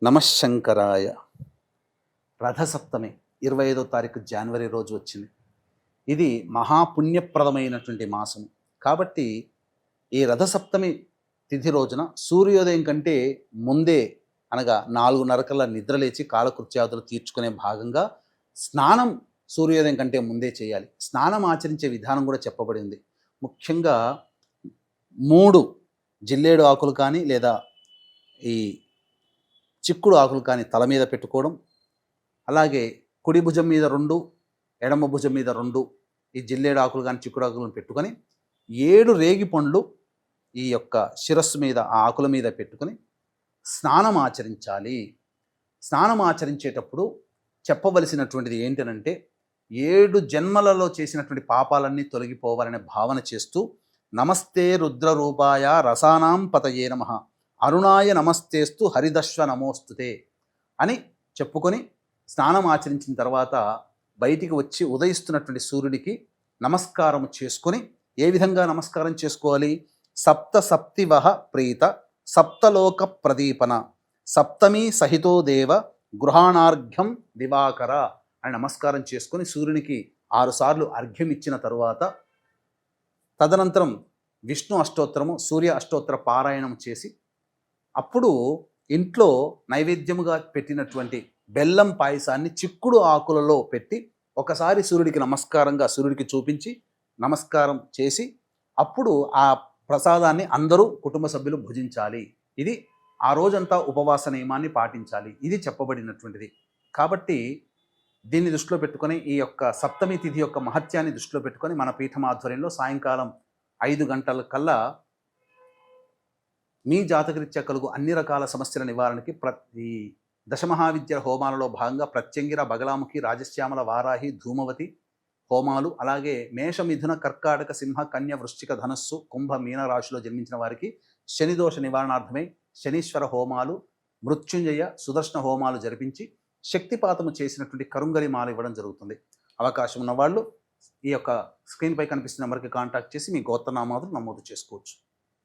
నమశంకరాయ. రథసప్తమి 25వ తారీఖు జనవరి రోజు వచ్చింది. ఇది మహాపుణ్యప్రదమైనటువంటి మాసం. కాబట్టి ఈ రథసప్తమి తిథి రోజున సూర్యోదయం కంటే ముందే అనగా 4:30 నిద్రలేచి కాలకృత్యాదులు తీర్చుకునే భాగంగా స్నానం సూర్యోదయం కంటే ముందే చేయాలి. స్నానం ఆచరించే విధానం కూడా చెప్పబడింది. ముఖ్యంగా 3 జిల్లేడు ఆకులు కానీ లేదా ఈ చిక్కుడు ఆకులు కానీ తల మీద పెట్టుకోవడం, అలాగే కుడి భుజం మీద 2, ఎడమ భుజం మీద 2 ఈ జిల్లేడు ఆకులు కానీ చిక్కుడు ఆకులను పెట్టుకొని 7 రేగి పండ్లు ఈ యొక్క శిరస్సు మీద ఆ ఆకుల మీద పెట్టుకొని స్నానం ఆచరించాలి. స్నానం ఆచరించేటప్పుడు చెప్పవలసినటువంటిది ఏంటనంటే 7 జన్మలలో చేసినటువంటి పాపాలన్నీ తొలగిపోవాలనే భావన చేస్తూ నమస్తే రుద్రరూపాయ రసానాం పతయే నమః అరుణాయ నమస్తేస్తు హరిదశ్వ నమోస్తుతే అని చెప్పుకొని స్నానం ఆచరించిన తర్వాత బయటికి వచ్చి ఉదయిస్తున్నటువంటి సూర్యుడికి నమస్కారం చేసుకొని ఏ విధంగా నమస్కారం చేసుకోవాలి? సప్త సప్తివహ ప్రీత సప్తలోక ప్రదీపన సప్తమీ సహితో దేవ గృహాణార్ఘ్యం దివాకర అని నమస్కారం చేసుకొని సూర్యునికి 6 సార్లు అర్ఘ్యం ఇచ్చిన తరువాత తదనంతరం విష్ణు అష్టోత్తరము సూర్య అష్టోత్తర పారాయణం చేసి అప్పుడు ఇంట్లో నైవేద్యముగా పెట్టినటువంటి బెల్లం పాయసాన్ని చిక్కుడు ఆకులలో పెట్టి ఒకసారి సూర్యుడికి నమస్కారంగా సూర్యుడికి చూపించి నమస్కారం చేసి అప్పుడు ఆ ప్రసాదాన్ని అందరూ కుటుంబ సభ్యులు భుజించాలి. ఇది ఆ రోజంతా ఉపవాస నియమాన్ని పాటించాలి. ఇది చెప్పబడినటువంటిది. కాబట్టి దీన్ని దృష్టిలో పెట్టుకొని ఈ యొక్క సప్తమి తిథి యొక్క మహత్యాన్ని దృష్టిలో పెట్టుకొని మన పీఠం ఆధ్వర్యంలో సాయంకాలం 5 గంటల కల్లా మీ జాతకరీత్యా కలుగు అన్ని రకాల సమస్యల నివారణకి ఈ దశమహావిద్య హోమాలలో భాగంగా ప్రత్యంగిర, బగలాముఖి, రాజశ్యామల, వారాహి, ధూమవతి హోమాలు, అలాగే మేష, మిథున, కర్కాటక, సింహ, కన్య, వృశ్చిక, ధనస్సు, కుంభ, మీన రాశిలో జన్మించిన వారికి శనిదోష నివారణార్థమై శనీశ్వర హోమాలు, మృత్యుంజయ, సుదర్శన హోమాలు జరిపించి శక్తిపాతము చేసినటువంటి కరుంగలి మాల ఇవ్వడం జరుగుతుంది. అవకాశం ఉన్న వాళ్ళు ఈ యొక్క స్క్రీన్పై కనిపిస్తున్న నెంబర్కి కాంటాక్ట్ చేసి మీ గోత్రనామాలు నమోదు చేసుకోవచ్చు.